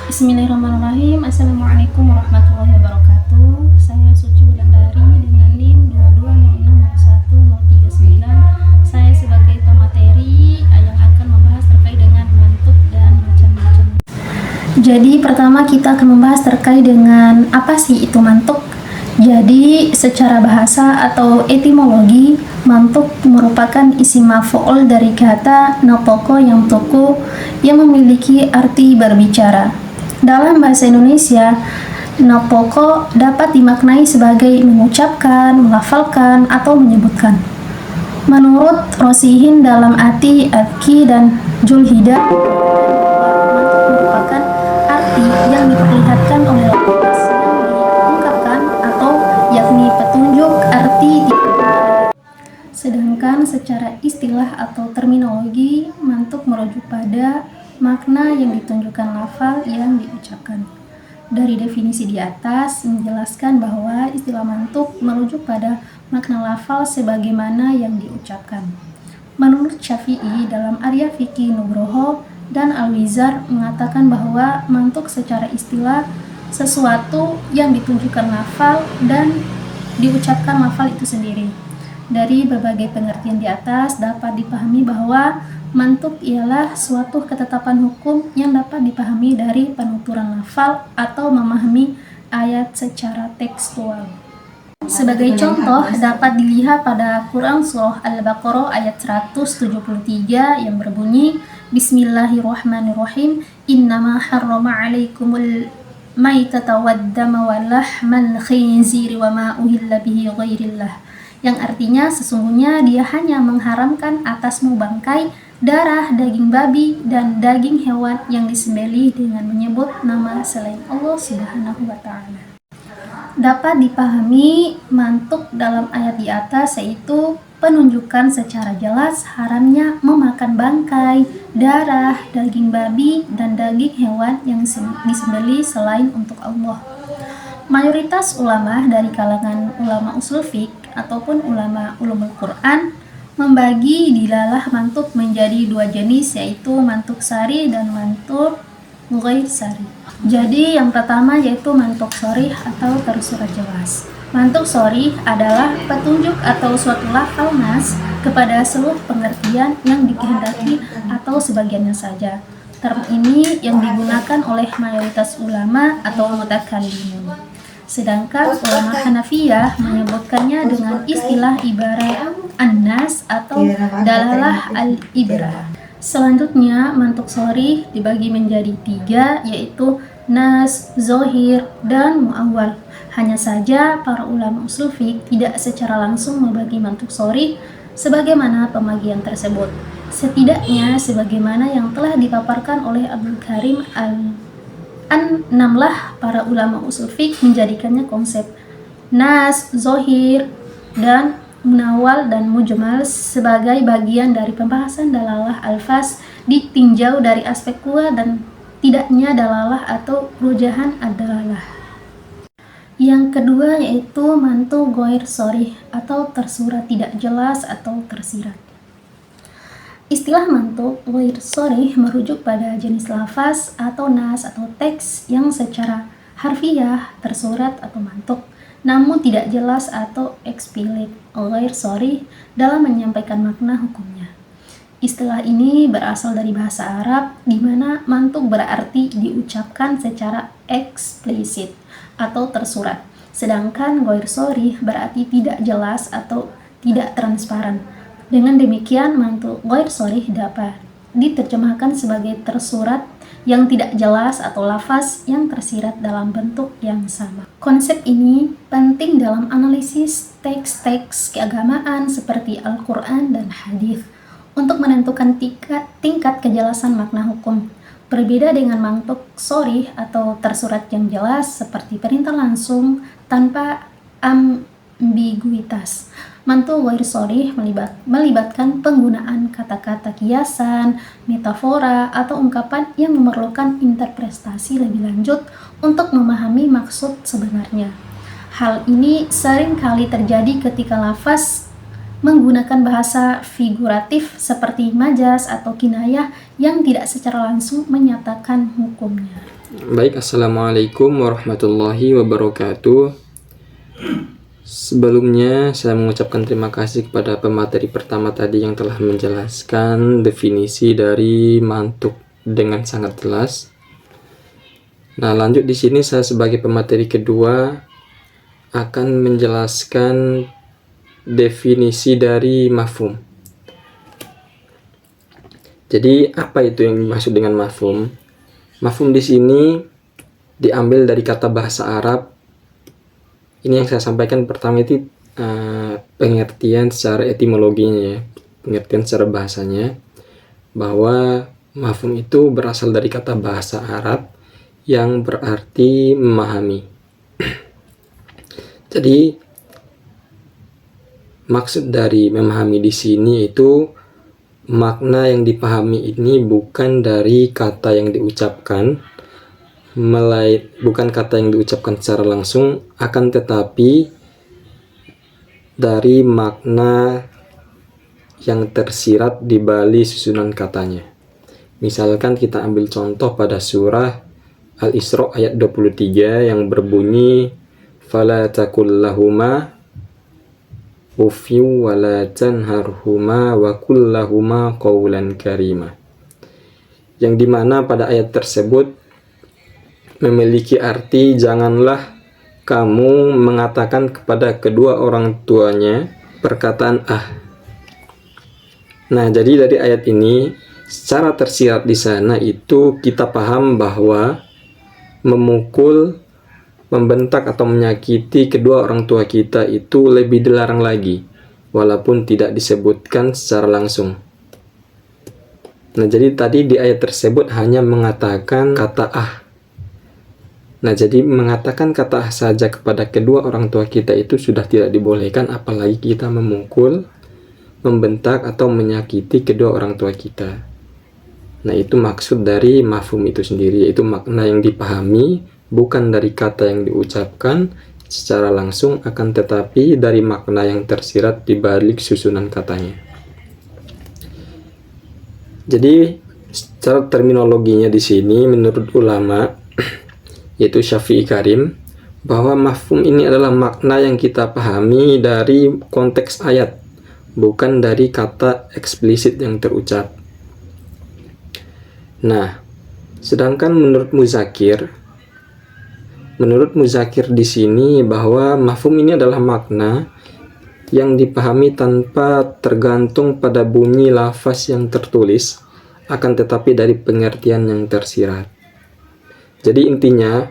Bismillahirrahmanirrahim. Assalamualaikum warahmatullahi wabarakatuh. Saya Suci Wulandari dengan NIM 22060139. Saya sebagai pemateri yang akan membahas terkait dengan mantuk dan macam-macam. Jadi pertama kita akan membahas terkait dengan apa sih itu mantuk. Jadi secara bahasa atau etimologi, mantuk merupakan isim maf'ul dari kata natoko yang toko yang memiliki arti berbicara. Dalam bahasa Indonesia, natoko dapat dimaknai sebagai mengucapkan, melafalkan, atau menyebutkan. Menurut Rosihin dalam Ati, Adki, dan Julhidah, mantuk merupakan arti yang diperlihatkan oleh lafaz yang diungkapkan atau yakni petunjuk arti sedangkan secara istilah atau terminologi, mantuk merujuk pada makna yang ditunjukkan lafal yang diucapkan. Dari definisi di atas menjelaskan bahwa istilah mantuk merujuk pada makna lafal sebagaimana yang diucapkan. Menurut Syafi'i dalam Arya Fikih Nugroho dan Al-Wizar mengatakan bahwa mantuk secara istilah sesuatu yang ditunjukkan lafal dan diucapkan lafal itu sendiri. Dari berbagai pengertian di atas dapat dipahami bahwa mantuk ialah suatu ketetapan hukum yang dapat dipahami dari penuturan lafal atau memahami ayat secara tekstual. Sebagai contoh dapat dilihat pada Quran surah Al-Baqarah ayat 173 yang berbunyi Bismillahirrahmanirrahim Innama harrama alaikumul maitata waddama wa lahmal khinziri wa ma uhilla bihi ghairillah, yang artinya sesungguhnya dia hanya mengharamkan atasmu bangkai, darah, daging babi, dan daging hewan yang disembelih dengan menyebut nama selain Allah Subhanahu wa Ta'ala. Dapat dipahami mantuk dalam ayat di atas yaitu penunjukan secara jelas haramnya memakan bangkai, darah, daging babi, dan daging hewan yang disembelih selain untuk Allah. Mayoritas ulama dari kalangan ulama usul fiqh ataupun ulama ulumul Quran membagi dilalah mantuk menjadi dua jenis yaitu mantuk sari dan mantuk ghair sari. Jadi yang pertama yaitu mantuk sharih atau tersurat jelas. Mantuk sharih adalah petunjuk atau suatu lafal nas kepada seluruh pengertian yang dikehendaki atau sebagiannya saja. Term ini yang digunakan oleh mayoritas ulama atau mutakallimun. Sedangkan ulama Hanafiyah menyebutkannya dengan istilah ibarat an-nas atau dalalah al-ibrah. Selanjutnya, mantuk sharih dibagi menjadi tiga, yaitu nas, zohir, dan mu'awwal. Hanya saja para ulama usul fiqh tidak secara langsung membagi mantuk sharih sebagaimana pembagian tersebut. Setidaknya sebagaimana yang telah dipaparkan oleh Abdul Karim An-Namlah, para ulama usul fiqh menjadikannya konsep nas, zohir, dan munawwal dan mujmal sebagai bagian dari pembahasan dalalah alfaz ditinjau dari aspek kuat dan tidaknya dalalah atau rujahan ad-dalalah. Yang kedua yaitu mantuk ghair sharih atau tersurat tidak jelas atau tersirat. Istilah mantuk ghair sharih merujuk pada jenis lafaz atau nas atau teks yang secara harfiah tersurat atau mantuk, namun tidak jelas atau eksplisit ghair sharih dalam menyampaikan makna hukumnya. Istilah ini berasal dari bahasa Arab di mana mantuk berarti diucapkan secara eksplisit atau tersurat, sedangkan ghair sharih berarti tidak jelas atau tidak transparan. Dengan demikian, mantuk ghair sharih dapat diterjemahkan sebagai tersurat yang tidak jelas atau lafaz yang tersirat dalam bentuk yang sama. Konsep ini penting dalam analisis teks-teks keagamaan seperti Al-Quran dan Hadis untuk menentukan tingkat kejelasan makna hukum. Berbeda dengan mantuk sharih atau tersurat yang jelas seperti perintah langsung tanpa ambiguitas. Mantuk ghair sharih melibatkan penggunaan kata-kata kiasan, metafora, atau ungkapan yang memerlukan interpretasi lebih lanjut untuk memahami maksud sebenarnya. Hal ini sering kali terjadi ketika lafaz menggunakan bahasa figuratif seperti majaz atau kinayah yang tidak secara langsung menyatakan hukumnya. Baik, assalamualaikum warahmatullahi wabarakatuh. Sebelumnya saya mengucapkan terima kasih kepada pemateri pertama tadi yang telah menjelaskan definisi dari mantuk dengan sangat jelas. Nah, lanjut di sini saya sebagai pemateri kedua akan menjelaskan definisi dari mafhum. Jadi apa itu yang dimaksud dengan mafhum? Mafhum di sini diambil dari kata bahasa Arab. Ini yang saya sampaikan pertama itu pengertian secara etimologinya ya, pengertian secara bahasanya, bahwa mafhum itu berasal dari kata bahasa Arab yang berarti memahami. Jadi maksud dari memahami di sini itu makna yang dipahami ini bukan dari kata yang diucapkan, bukan kata yang diucapkan secara langsung, akan tetapi dari makna yang tersirat di balik susunan katanya. Misalkan kita ambil contoh pada surah Al-Isra ayat 23 yang berbunyi fala takul lahuma ufiu wa la tanharhuma wa kullahuma qawlan karima, yang dimana pada ayat tersebut memiliki arti janganlah kamu mengatakan kepada kedua orang tuanya perkataan ah. Nah, jadi dari ayat ini secara tersirat di sana itu kita paham bahwa memukul, membentak atau menyakiti kedua orang tua kita itu lebih dilarang lagi, walaupun tidak disebutkan secara langsung. Nah, jadi tadi di ayat tersebut hanya mengatakan kata ah. Nah, jadi mengatakan kata ah saja kepada kedua orang tua kita itu sudah tidak dibolehkan, apalagi kita memukul, membentak atau menyakiti kedua orang tua kita. Nah, itu maksud dari mafhum itu sendiri, yaitu makna yang dipahami bukan dari kata yang diucapkan secara langsung, akan tetapi dari makna yang tersirat di balik susunan katanya. Jadi secara terminologinya di sini menurut ulama yaitu Syafi'i Karim, bahwa mafhum ini adalah makna yang kita pahami dari konteks ayat, bukan dari kata eksplisit yang terucap. Nah, sedangkan menurut Muzakir di sini bahwa mafhum ini adalah makna yang dipahami tanpa tergantung pada bunyi lafaz yang tertulis, akan tetapi dari pengertian yang tersirat. Jadi intinya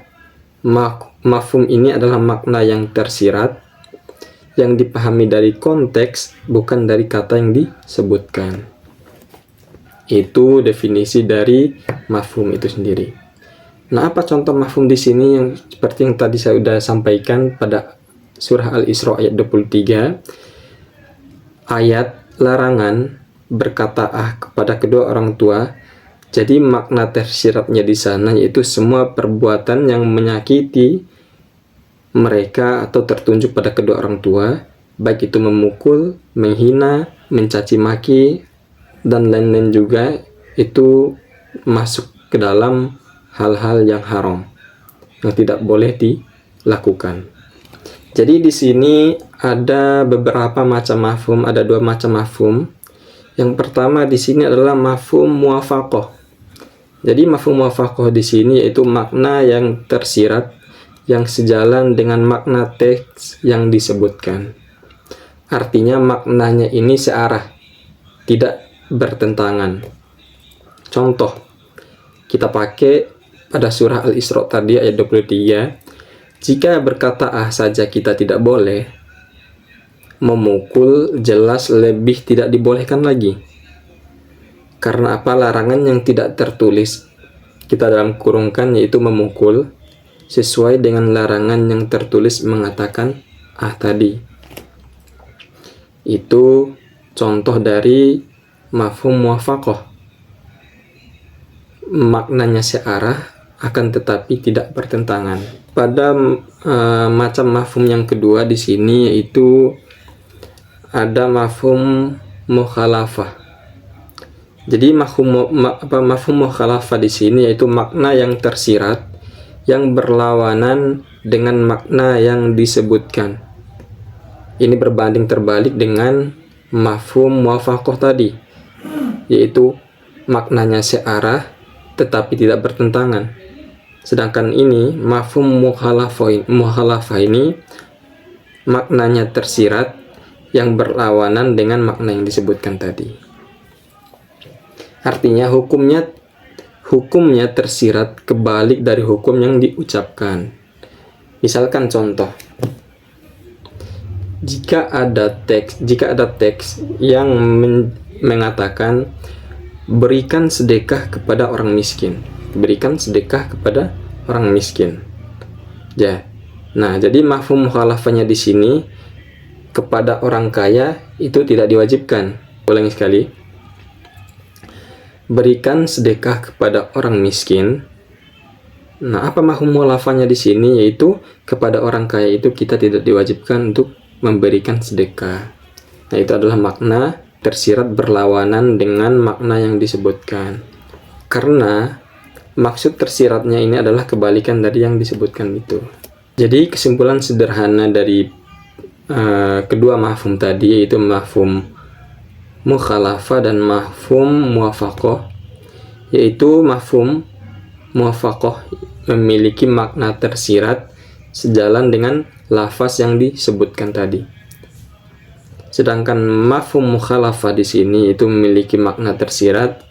mafhum ini adalah makna yang tersirat yang dipahami dari konteks, bukan dari kata yang disebutkan. Itu definisi dari mafhum itu sendiri. Nah, apa contoh mafhum di sini yang seperti yang tadi saya sudah sampaikan pada surah Al-Isra ayat 23, ayat larangan berkata ah kepada kedua orang tua. Jadi makna tersiratnya di sana yaitu semua perbuatan yang menyakiti mereka atau tertunjuk pada kedua orang tua, baik itu memukul, menghina, mencaci maki, dan lain-lain juga, itu masuk ke dalam hal-hal yang haram yang tidak boleh dilakukan. Jadi di sini ada beberapa macam mafhum, ada dua macam mafhum. Yang pertama di sini adalah mafhum muwafaqah. Jadi mafhum muwafaqah di sini yaitu makna yang tersirat yang sejalan dengan makna teks yang disebutkan. Artinya maknanya ini searah, tidak bertentangan. Contoh, kita pakai pada surah Al-Isra tadi ayat 23, jika berkata ah saja kita tidak boleh, memukul jelas lebih tidak dibolehkan lagi. Karena apa? Larangan yang tidak tertulis, kita dalam kurungkan yaitu memukul, sesuai dengan larangan yang tertulis mengatakan ah tadi. Itu contoh dari mafhum muwafaqah, maknanya searah akan tetapi tidak bertentangan. Pada macam mafhum yang kedua di sini yaitu ada mafhum mukhalafah. Jadi mafhum mukhalafah di sini yaitu makna yang tersirat yang berlawanan dengan makna yang disebutkan. Ini berbanding terbalik dengan mafhum muwafaqah tadi, yaitu maknanya searah tetapi tidak bertentangan. Sedangkan ini mafhum mukhalafah ini maknanya tersirat yang berlawanan dengan makna yang disebutkan tadi. Artinya hukumnya tersirat kebalik dari hukum yang diucapkan. Misalkan contoh, jika ada teks yang mengatakan berikan sedekah kepada orang miskin, ya. Nah, jadi mafhum mukhalafahnya di sini kepada orang kaya itu tidak diwajibkan. Ulangi sekali. Berikan sedekah kepada orang miskin. Nah, apa mafhum mukhalafahnya di sini? Yaitu kepada orang kaya itu kita tidak diwajibkan untuk memberikan sedekah. Nah, itu adalah makna tersirat berlawanan dengan makna yang disebutkan. Karena maksud tersiratnya ini adalah kebalikan dari yang disebutkan itu. Jadi kesimpulan sederhana dari kedua mafhum tadi, yaitu mafhum mukhalafah dan mafhum muwafaqah, yaitu mafhum muwafaqah memiliki makna tersirat sejalan dengan lafaz yang disebutkan tadi. Sedangkan mafhum mukhalafah di sini itu memiliki makna tersirat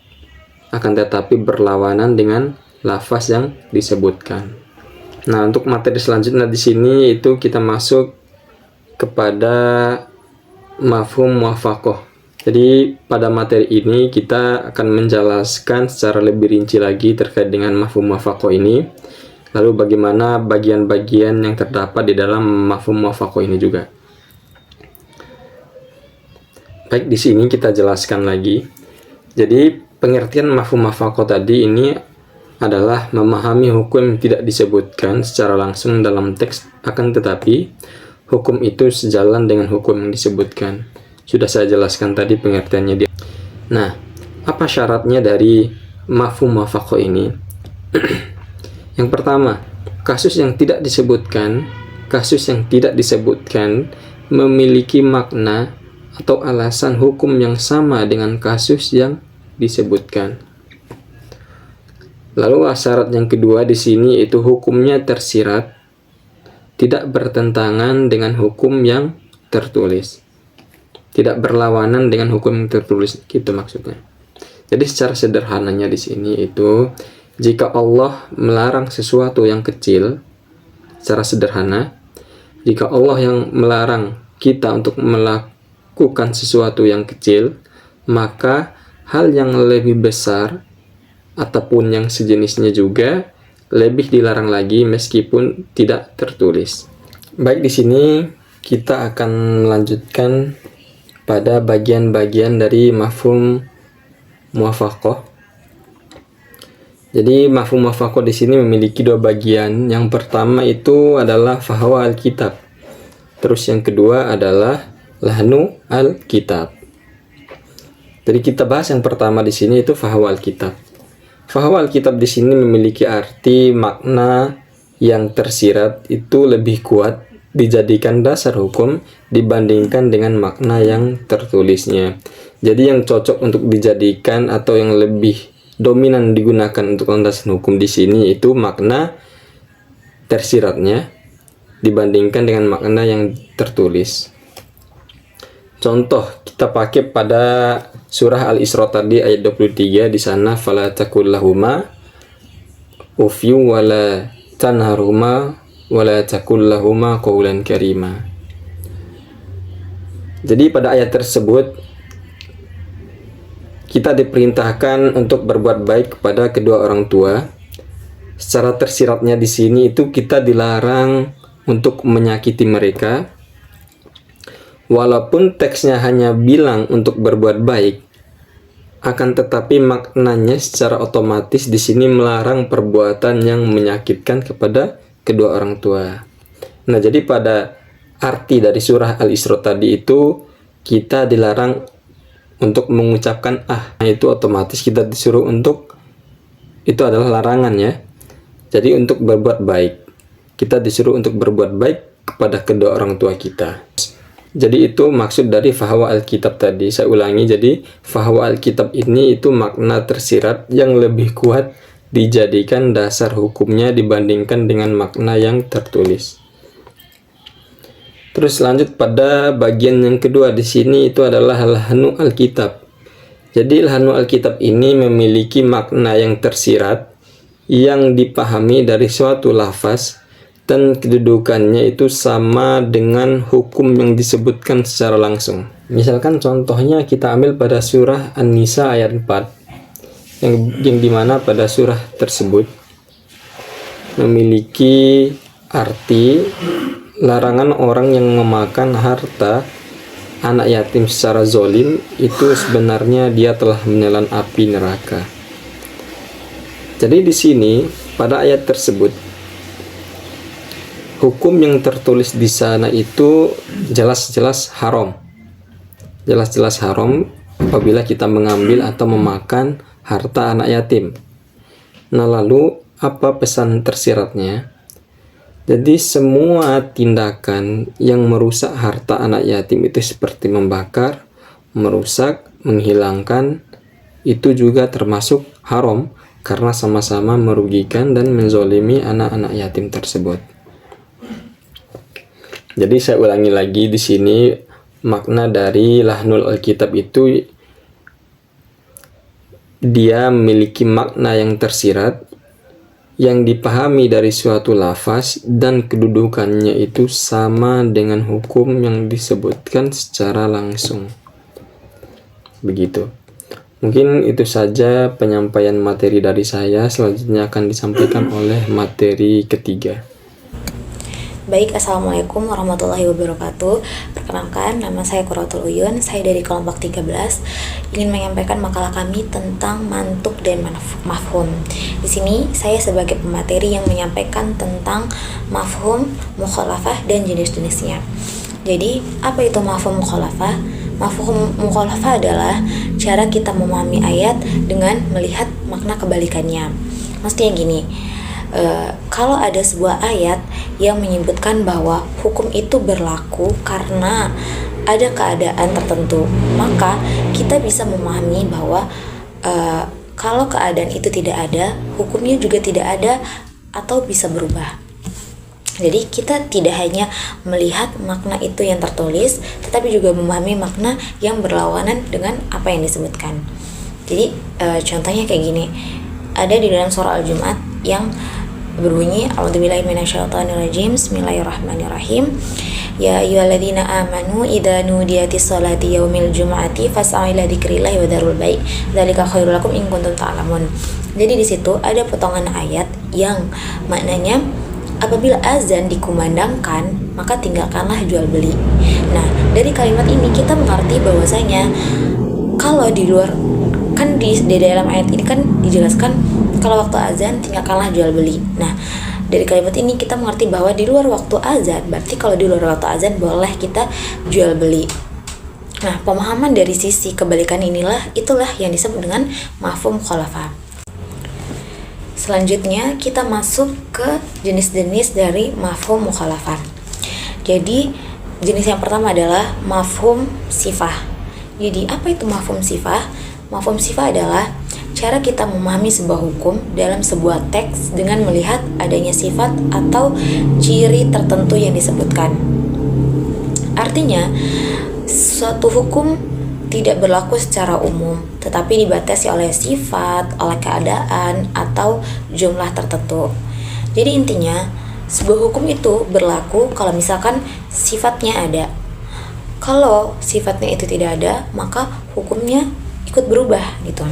akan tetapi berlawanan dengan lafaz yang disebutkan. Nah, untuk materi selanjutnya di sini itu kita masuk kepada mafhum muwafaqah. Jadi pada materi ini kita akan menjelaskan secara lebih rinci lagi terkait dengan mafhum muwafaqah ini. Lalu bagaimana bagian-bagian yang terdapat di dalam mafhum muwafaqah ini juga. Baik, di sini kita jelaskan lagi. Jadi pengertian mafhum muwafaqah tadi ini adalah memahami hukum yang tidak disebutkan secara langsung dalam teks, akan tetapi hukum itu sejalan dengan hukum yang disebutkan. Sudah saya jelaskan tadi pengertiannya dia. Nah, apa syaratnya dari mafhum muwafaqah ini? Yang pertama, kasus yang tidak disebutkan memiliki makna atau alasan hukum yang sama dengan kasus yang disebutkan. Lalu syarat yang kedua di sini itu hukumnya tersirat, tidak bertentangan dengan hukum yang tertulis, tidak berlawanan dengan hukum yang tertulis, gitu maksudnya. Jadi secara sederhananya di sini itu jika Allah melarang sesuatu yang kecil, secara sederhana, jika Allah yang melarang kita untuk melakukan sesuatu yang kecil, maka hal yang lebih besar ataupun yang sejenisnya juga lebih dilarang lagi meskipun tidak tertulis. Baik, di sini kita akan melanjutkan pada bagian-bagian dari mafhum muwafaqah. Jadi mafhum muwafaqah di sini memiliki dua bagian. Yang pertama itu adalah fahwa al-kitab. Terus yang kedua adalah lahnu al-kitab. Jadi kita bahas yang pertama di sini itu fahwa al-kitab. Fahwa al-kitab di sini memiliki arti makna yang tersirat itu lebih kuat dijadikan dasar hukum dibandingkan dengan makna yang tertulisnya. Jadi yang cocok untuk dijadikan atau yang lebih dominan digunakan untuk landasan hukum di sini itu makna tersiratnya dibandingkan dengan makna yang tertulis. Contoh kita pakai pada surah Al-Isra tadi ayat 23, di sana fala taqul lahuma ufyu wala tanharuma wala taqul lahuma qawlan karima. Jadi pada ayat tersebut kita diperintahkan untuk berbuat baik kepada kedua orang tua. Secara tersiratnya di sini itu kita dilarang untuk menyakiti mereka. Walaupun teksnya hanya bilang untuk berbuat baik, akan tetapi maknanya secara otomatis di sini melarang perbuatan yang menyakitkan kepada kedua orang tua. Nah, jadi pada arti dari surah Al-Isra tadi itu kita dilarang untuk mengucapkan itu otomatis kita disuruh untuk, itu adalah larangan ya. Jadi untuk berbuat baik, kita disuruh untuk berbuat baik kepada kedua orang tua kita. Jadi itu maksud dari fahwa Alkitab tadi. Saya ulangi, jadi fahwa Alkitab ini itu makna tersirat yang lebih kuat dijadikan dasar hukumnya dibandingkan dengan makna yang tertulis. Terus lanjut pada bagian yang kedua di sini itu adalah lahnu Alkitab. Jadi lahnu Alkitab ini memiliki makna yang tersirat yang dipahami dari suatu lafaz dan kedudukannya itu sama dengan hukum yang disebutkan secara langsung. Misalkan contohnya kita ambil pada surah An-Nisa ayat 4 yang dimana pada surah tersebut memiliki arti larangan orang yang memakan harta anak yatim secara zolim itu sebenarnya dia telah menelan api neraka. Jadi di sini pada ayat tersebut hukum yang tertulis di sana itu jelas-jelas haram. Jelas-jelas haram apabila kita mengambil atau memakan harta anak yatim. Nah, lalu apa pesan tersiratnya? Jadi semua tindakan yang merusak harta anak yatim itu seperti membakar, merusak, menghilangkan, itu juga termasuk haram karena sama-sama merugikan dan menzolimi anak-anak yatim tersebut. Jadi saya ulangi lagi di sini makna dari lahnul Alkitab itu dia memiliki makna yang tersirat yang dipahami dari suatu lafaz dan kedudukannya itu sama dengan hukum yang disebutkan secara langsung. Begitu. Mungkin itu saja penyampaian materi dari saya. Selanjutnya akan disampaikan oleh materi ketiga. Baik, Assalamualaikum warahmatullahi wabarakatuh. Perkenalkan, nama saya Qurratul Uyun. Saya dari kelompok 13 ingin menyampaikan makalah kami tentang mantuk dan mafhum. Di sini saya sebagai pemateri yang menyampaikan tentang mafhum, mukhalafah dan jenis-jenisnya. Jadi, apa itu mafhum mukhalafah? Mafhum mukhalafah adalah cara kita memahami ayat dengan melihat makna kebalikannya. Maksudnya gini, kalau ada sebuah ayat yang menyebutkan bahwa hukum itu berlaku karena ada keadaan tertentu, maka kita bisa memahami bahwa kalau keadaan itu tidak ada, hukumnya juga tidak ada atau bisa berubah. Jadi kita tidak hanya melihat makna itu yang tertulis, tetapi juga memahami makna yang berlawanan dengan apa yang disebutkan. Jadi contohnya kayak gini, ada di dalam surah Al-Jumu'ah yang berbunyi a'udzubillahi minasyaitonirrajim, bismillahirrahmanirrahim, ya ayyuhalladzina amanu idza nudiyatis sholati yaumil jumu'ati fas'au ila dzikrillahi wa dzarul bai' dzalika khairul lakum in kuntum ta'lamun. Jadi di situ ada potongan ayat yang maknanya apabila azan dikumandangkan maka tinggalkanlah jual beli. Nah, dari kalimat ini kita mengerti bahwasanya kalau di luar, kan di dalam ayat ini kan dijelaskan kalau waktu azan tinggalkanlah jual beli. Nah, dari kalimat ini kita mengerti bahwa di luar waktu azan, berarti kalau di luar waktu azan boleh kita jual beli. Nah, pemahaman dari sisi kebalikan itulah yang disebut dengan mafhum mukhalafah. Selanjutnya kita masuk ke jenis-jenis dari mafhum mukhalafah. Jadi jenis yang pertama adalah mafhum sifah. Jadi apa itu mafhum sifah? Mafhum sifah adalah cara kita memahami sebuah hukum dalam sebuah teks dengan melihat adanya sifat atau ciri tertentu yang disebutkan. Artinya, suatu hukum tidak berlaku secara umum, tetapi dibatasi oleh sifat, oleh keadaan, atau jumlah tertentu. Jadi intinya, sebuah hukum itu berlaku kalau misalkan sifatnya ada. Kalau sifatnya itu tidak ada, maka hukumnya ikut berubah gitu.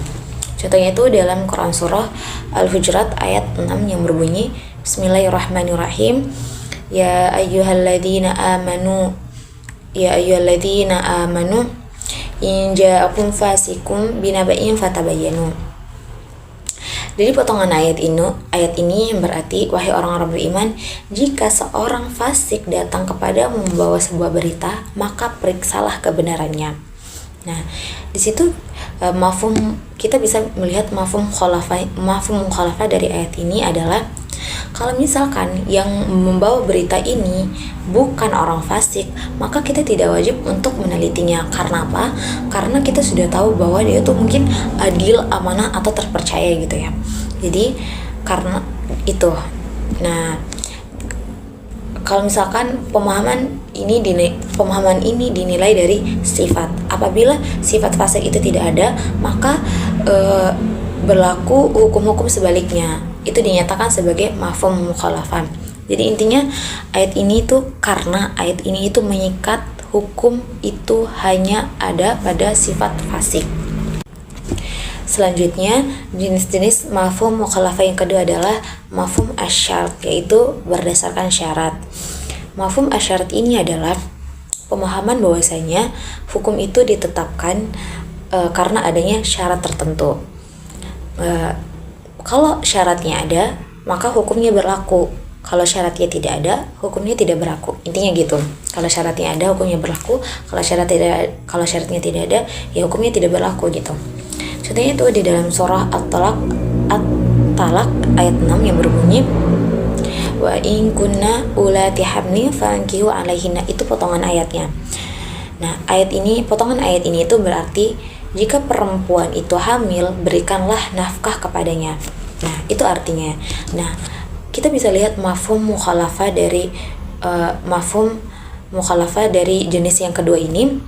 Contohnya itu dalam Quran surah Al-Hujurat ayat 6 yang berbunyi Bismillahirrahmanirrahim, ya ayyuhalladzina amanu in ja'akum fasikum binaba'in fatabayyanu. Dari potongan ayat ini yang berarti, wahai orang-orang beriman, jika seorang fasik datang kepada membawa sebuah berita, maka periksalah kebenarannya. Nah, di situ mafhum kita bisa melihat mafhum mukhalafah dari ayat ini adalah Kalau misalkan yang membawa berita ini bukan orang fasik, maka kita tidak wajib untuk menelitinya. Karena apa? Karena kita sudah tahu bahwa dia tuh mungkin adil, amanah, atau terpercaya gitu ya. Jadi karena itu, nah kalau misalkan pemahaman ini dinilai dari sifat. Apabila sifat fasik itu tidak ada, maka berlaku hukum-hukum sebaliknya. Itu dinyatakan sebagai mafhum mukhalafah. Jadi intinya ayat ini tuh, karena ayat ini itu mengikat hukum itu hanya ada pada sifat fasik. Selanjutnya, jenis-jenis mafhum mukhalafah yang kedua adalah mafhum asyarat, yaitu berdasarkan syarat. Mafhum asyarat ini adalah pemahaman bahwasanya hukum itu ditetapkan karena adanya syarat tertentu. Kalau syaratnya ada, maka hukumnya berlaku. Kalau syaratnya tidak ada, hukumnya tidak berlaku. Intinya gitu. Kalau syaratnya ada, hukumnya berlaku. Kalau syaratnya tidak ada, ya hukumnya tidak berlaku gitu. Contohnya itu di dalam surah At-Talaq ayat 6 yang berbunyi wa in kunna ulati hamlin fankihu alaihinna. Itu potongan ayatnya. Nah, potongan ayat ini itu berarti jika perempuan itu hamil, berikanlah nafkah kepadanya. Nah, itu artinya. Nah, kita bisa lihat mafhum mukhalafah dari jenis yang kedua ini.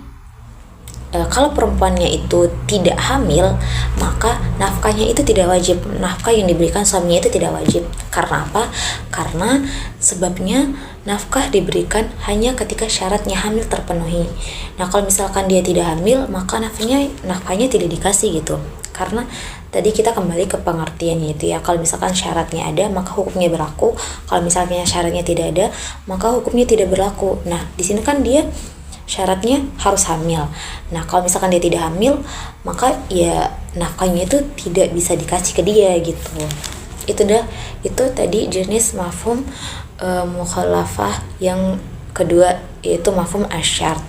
Kalau perempuannya itu tidak hamil, maka nafkahnya itu tidak wajib. Nafkah yang diberikan suaminya itu tidak wajib. Karena apa? Karena sebabnya nafkah diberikan hanya ketika syaratnya hamil terpenuhi. Nah, kalau misalkan dia tidak hamil, maka nafkahnya tidak dikasih gitu. Karena tadi kita kembali ke pengertiannya itu ya. Kalau misalkan syaratnya ada, maka hukumnya berlaku. Kalau misalnya syaratnya tidak ada, maka hukumnya tidak berlaku. Nah, di sini kan dia syaratnya harus hamil. Nah, kalau misalkan dia tidak hamil, maka ya nafkahnya itu tidak bisa dikasih ke dia gitu. Itu tadi jenis mafhum mukhalafah yang kedua, yaitu mafhum asyarat.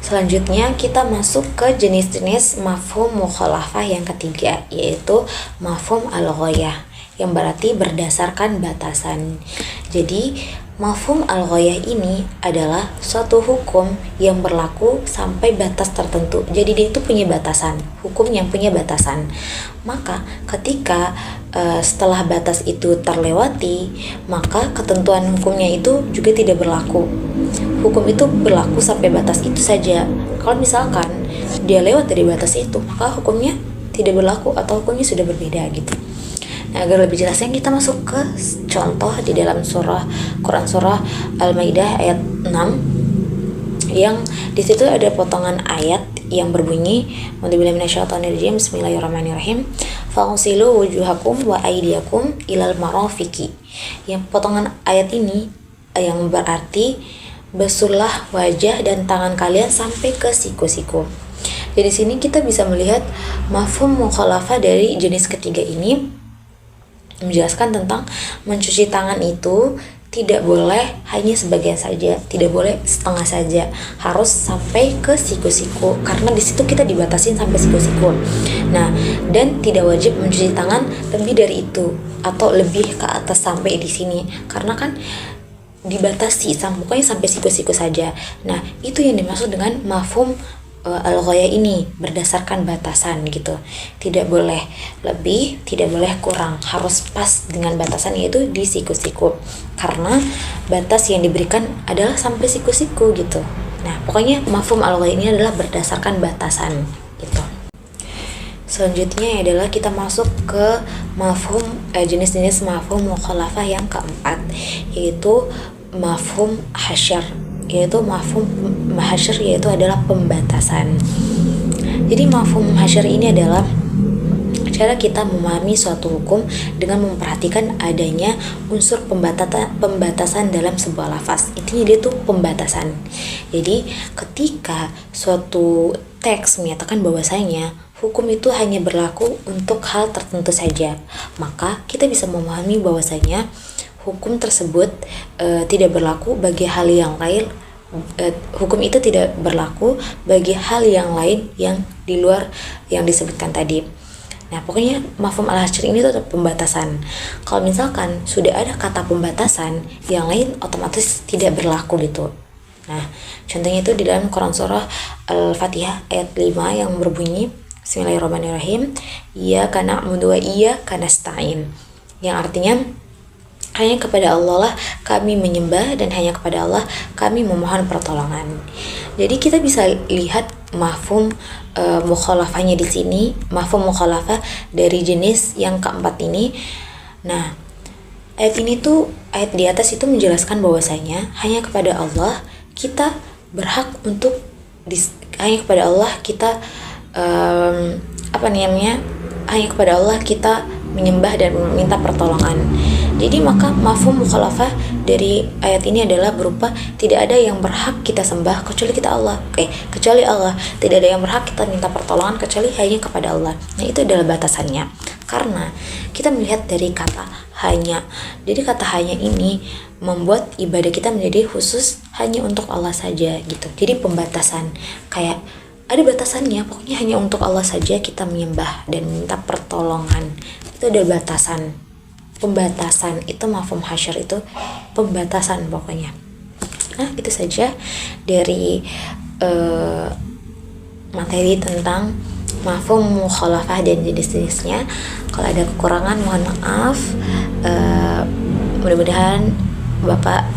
Selanjutnya kita masuk ke jenis-jenis mafhum mukhalafah yang ketiga, yaitu mafhum al-ghayah, yang berarti berdasarkan batasan. Jadi mafhum al-ghayah ini adalah suatu hukum yang berlaku sampai batas tertentu. Jadi dia itu punya batasan, hukum yang punya batasan. Maka ketika setelah batas itu terlewati, maka ketentuan hukumnya itu juga tidak berlaku. Hukum itu berlaku sampai batas itu saja. Kalau misalkan dia lewat dari batas itu, maka hukumnya tidak berlaku atau hukumnya sudah berbeda gitu. Nah, agar lebih jelasnya kita masuk ke contoh di dalam Quran surah Al-Maidah ayat 6, yang di situ ada potongan ayat yang berbunyi Bismillahirrahmanirrahim. Fagsilu wujuhakum wa aydiyakum ilal marafiqi. Yang potongan ayat ini yang berarti basuhlah wajah dan tangan kalian sampai ke siku-siku. Jadi sini kita bisa melihat mafhum mukhalafah dari jenis ketiga ini menjelaskan tentang mencuci tangan itu tidak boleh hanya sebagian saja, tidak boleh setengah saja, harus sampai ke siku-siku, karena di situ kita dibatasin sampai siku-siku. Nah, dan tidak wajib mencuci tangan lebih dari itu atau lebih ke atas sampai di sini, karena kan dibatasi pokoknya sampai siku-siku saja. Nah, itu yang dimaksud dengan mafhum al-ghayah ini, berdasarkan batasan gitu. Tidak boleh lebih, tidak boleh kurang, harus pas dengan batasan, yaitu di siku-siku, karena batas yang diberikan adalah sampai siku-siku gitu. Nah, pokoknya mafhum al-ghayah ini adalah berdasarkan batasan gitu. Selanjutnya adalah kita masuk ke mafhum jenis-jenis mafhum mukhalafah yang keempat, yaitu mafhum hasyar, yaitu mafhum hasyar, yaitu adalah pembatasan. Jadi mafhum hasyar ini adalah cara kita memahami suatu hukum dengan memperhatikan adanya unsur pembatasan dalam sebuah lafaz. Intinya dia tuh pembatasan. Jadi ketika suatu teks menyatakan bahwasanya hukum itu hanya berlaku untuk hal tertentu saja, maka kita bisa memahami bahwasanya hukum tersebut tidak berlaku bagi hal yang lain. Hukum itu tidak berlaku bagi hal yang lain yang di luar yang disebutkan tadi. Nah, pokoknya mafhum al-hasr ini tuh pembatasan. Kalau misalkan sudah ada kata pembatasan, yang lain otomatis tidak berlaku gitu. Nah, contohnya itu di dalam Quran surah Al-Fatihah ayat 5 yang berbunyi Bismillahirrahmanirrahim, Iyyaka na'budu wa iyyaka nasta'in. Yang artinya hanya kepada Allah lah kami menyembah dan hanya kepada Allah kami memohon pertolongan. Jadi kita bisa lihat mafhum mukhalafahnya di sini, mafhum mukhalafah dari jenis yang keempat ini. Nah, ayat di atas itu menjelaskan bahwasanya hanya kepada Allah kita berhak untuk hanya kepada Allah kita hanya kepada Allah kita menyembah dan meminta pertolongan. Jadi maka mafhum mukhalafah dari ayat ini adalah berupa tidak ada yang berhak kita sembah kecuali kecuali Allah, tidak ada yang berhak kita minta pertolongan kecuali hanya kepada Allah. Nah, itu adalah batasannya. Karena kita melihat dari kata hanya. Jadi kata hanya ini membuat ibadah kita menjadi khusus hanya untuk Allah saja gitu. Jadi pembatasan, kayak ada batasannya, pokoknya hanya untuk Allah saja kita menyembah dan minta pertolongan. Itu ada batasan. Pembatasan itu mafhum hasyr itu pembatasan pokoknya. Nah, itu saja dari materi tentang mafhum mukhalafah dan jenis-jenisnya. Kalau ada kekurangan mohon maaf. Mudah-mudahan Bapak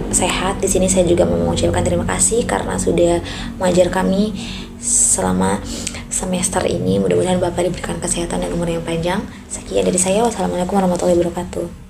sehat. Di sini saya juga mengucapkan terima kasih karena sudah mengajar kami selama semester ini. Mudah-mudahan Bapak diberikan kesehatan dan umur yang panjang. Sekian dari saya. Wassalamualaikum warahmatullahi wabarakatuh.